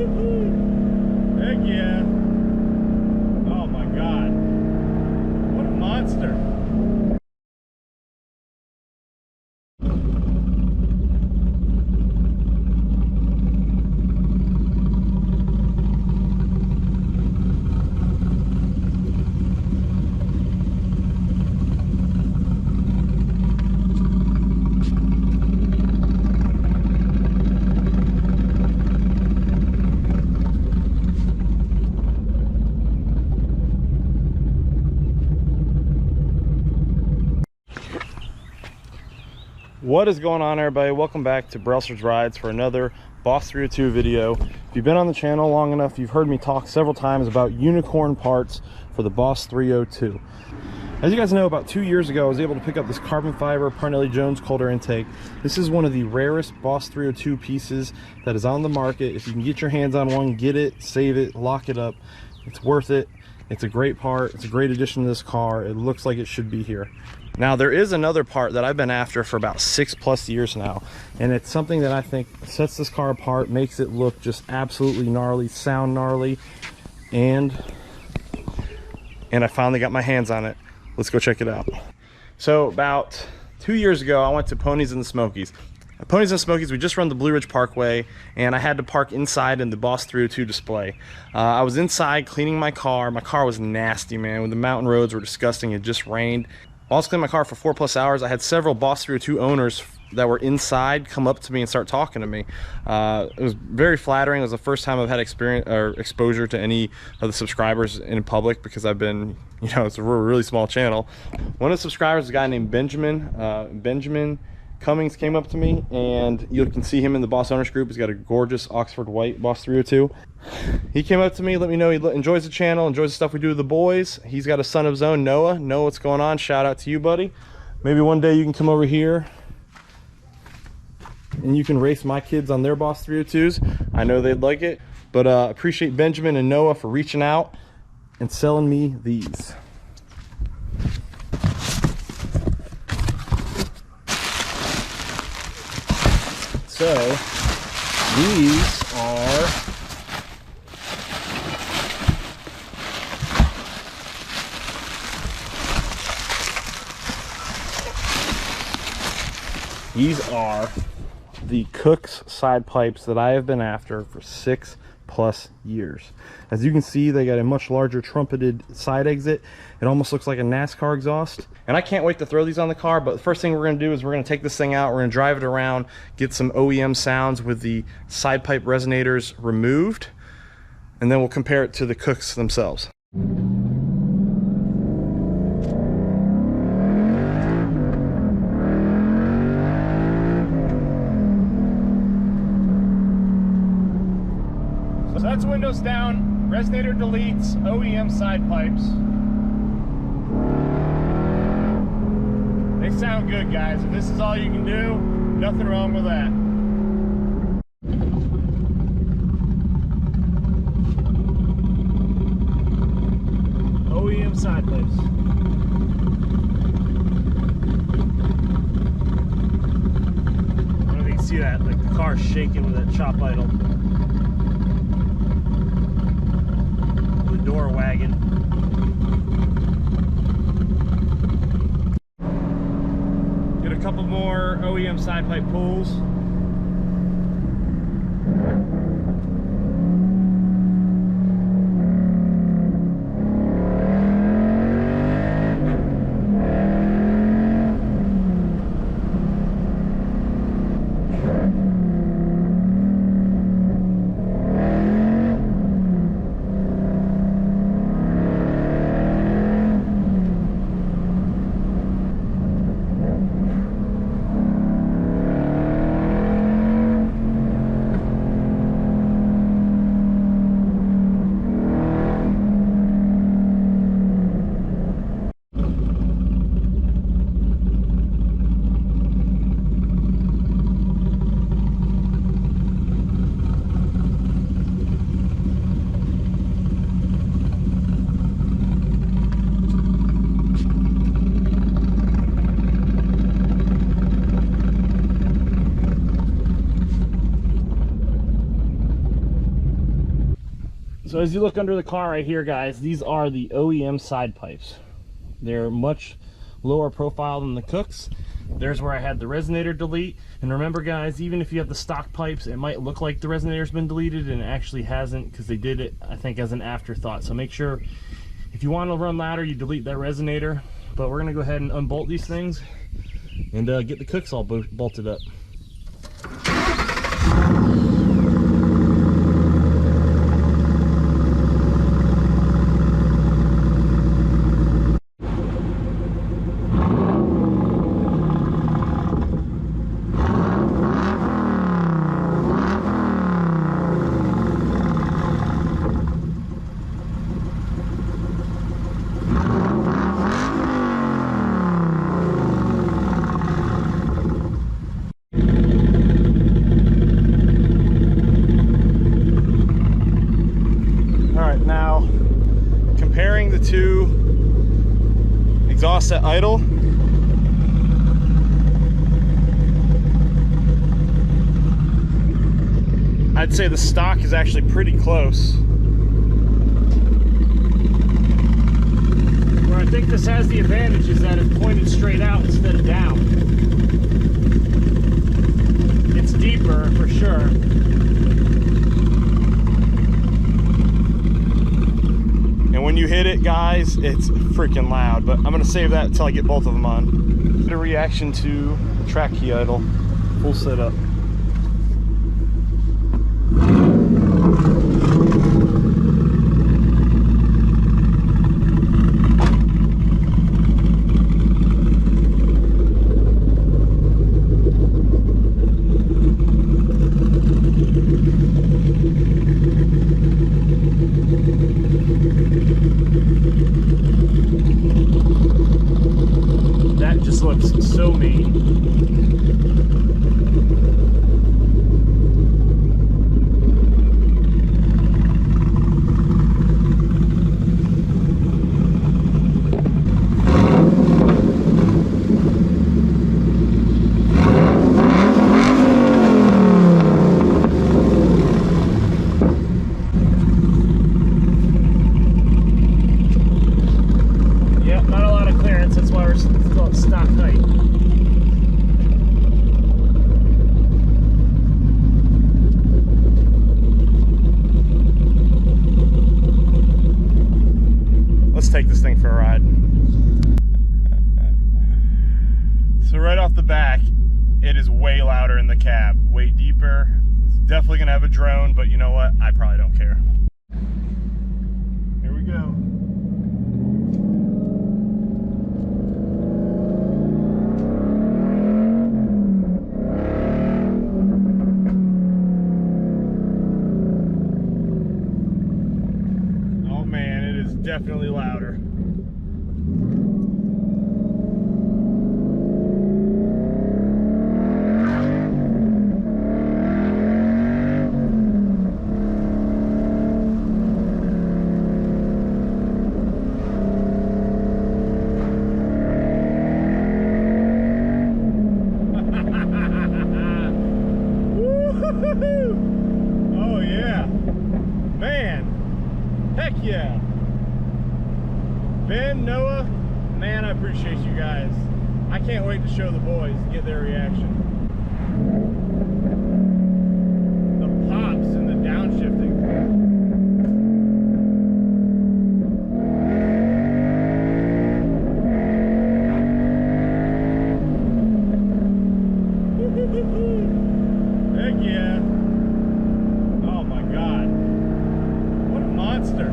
Heck yeah. Oh my God. What a monster. What is going on, everybody? Welcome back to Brailsford's Rides for another Boss 302 video. If you've been on the channel long enough, you've heard me talk several times about unicorn parts for the Boss 302. As you guys know, about 2 years ago, I was able to pick up this carbon fiber Parnelli Jones cold air intake. This is one of the rarest Boss 302 pieces that is on the market. If you can get your hands on one, get it, save it, lock it up. It's worth it. It's a great part. It's a great addition to this car. It looks like it should be here. Now, there is another part that I've been after for about 6+ years now, and it's something that I think sets this car apart, makes it look just absolutely gnarly, sound gnarly, and I finally got my hands on it. Let's go check it out. So about 2 years ago, I went to Ponies and the Smokies. At Ponies and the Smokies, we just run the Blue Ridge Parkway, and I had to park inside in the Boss 302 display. I was inside cleaning my car. My car was nasty, man. When the mountain roads were disgusting, it just rained. While I was cleaning my car for 4+ hours, I had several Boss 302 owners that were inside come up to me and start talking to me. It was very flattering. It was the first time I've had experience or exposure to any of the subscribers in public, because I've been, you know, it's a really small channel. One of the subscribers, a guy named Benjamin Cummings, came up to me, and you can see him in the Boss Owners group. He's got a gorgeous Oxford white Boss 302. He came up to me, let me know he enjoys the channel, enjoys the stuff we do with the boys. He's got a son of his own, Noah. Noah, what's going on? Shout out to you, buddy. Maybe one day you can come over here and you can race my kids on their Boss 302s. I know they'd like it. But appreciate Benjamin and Noah for reaching out and selling me these. So these are the Kooks Sidepipes that I have been after for 6+ years. As you can see, they got a much larger trumpeted side exit. It almost looks like a NASCAR exhaust. And I can't wait to throw these on the car, but the first thing we're gonna do is we're gonna take this thing out, we're gonna drive it around, get some OEM sounds with the side pipe resonators removed, and then we'll compare it to the Kooks themselves. So that's windows down, resonator deletes, OEM side pipes. They sound good, guys. If this is all you can do, nothing wrong with that. OEM side pipes. I don't know if you can see that, like the car's shaking with that chop idle. Door wagon. Get a couple more OEM side pipe pulls. So as you look under the car right here, guys, these are the OEM side pipes. They're much lower profile than the Kooks. There's where I had the resonator delete. And remember, guys, even if you have the stock pipes, it might look like the resonator's been deleted, and it actually hasn't, because they did it, I think, as an afterthought. So make sure, if you want to run louder, you delete that resonator. But we're going to go ahead and unbolt these things and get the Kooks all bolted up. Now, comparing the two exhausts at idle, I'd say the stock is actually pretty close. Where I think this has the advantage is that it's pointed straight out instead of down. It's deeper for sure. And when you hit it, guys, it's freaking loud, but I'm gonna save that until I get both of them on. Get a reaction to the track key idle, full setup. That just looks so mean. Yeah, not a lot of clearance, that's why we're still at stock height. Let's take this thing for a ride. So right off the back, it is way louder in the cab, way deeper. It's definitely gonna have a drone, but you know what? I probably don't care. Here we go. Oh man, it is definitely louder. Oh yeah, man, heck yeah. Ben, Noah, man, I appreciate you guys. I can't wait to show the boys, get their reaction. The pops and the downshifting. Heck yeah. Oh my God. What a monster.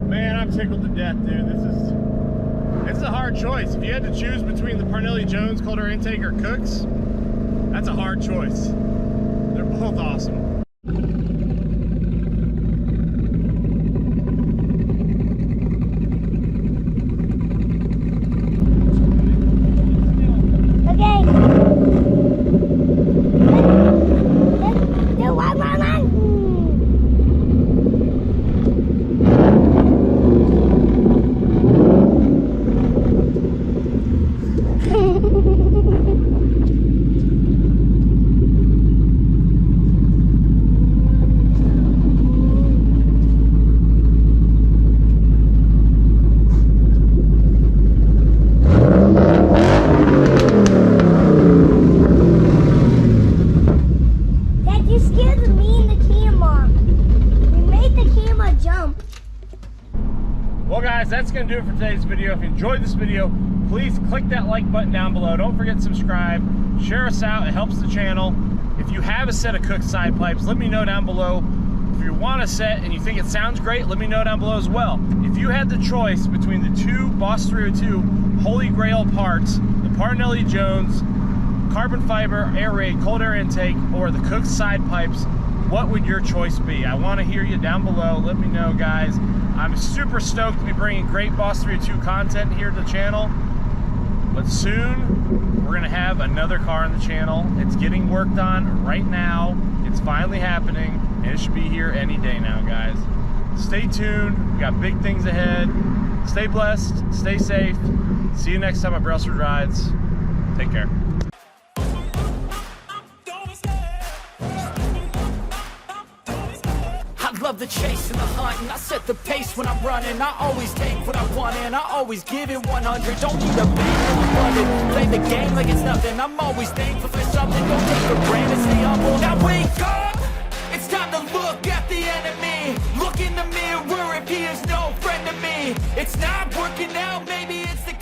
Man, I'm tickled to death, dude. It's a hard choice. If you had to choose between the Parnelli Jones cold air intake or Kooks, that's a hard choice. They're both awesome. Okay. that's going to do it for today's video. If you enjoyed this video, please click that like button down below. Don't forget to subscribe. Share us out. It helps the channel. If you have a set of Kooks side pipes, let me know down below. If you want a set and you think it sounds great, let me know down below as well. If you had the choice between the two Boss 302 Holy Grail parts, the Parnelli Jones, carbon fiber, Airaid, cold air intake, or the Kooks side pipes, what would your choice be? I want to hear you down below. Let me know, guys. I'm super stoked to be bringing great Boss 302 content here to the channel. But soon, we're going to have another car on the channel. It's getting worked on right now. It's finally happening, and it should be here any day now, guys. Stay tuned. We got big things ahead. Stay blessed. Stay safe. See you next time at Brailsford Rides. Take care. Love the chase and the hunt, and I set the pace when I'm running. I always take what I want and I always give it 100. Don't need a big play the game like it's nothing. I'm always thankful for something. Don't take for granted, stay humble. Now wake up, it's time to look at the enemy. Look in the mirror if he is no friend to me. It's not working out, maybe it's the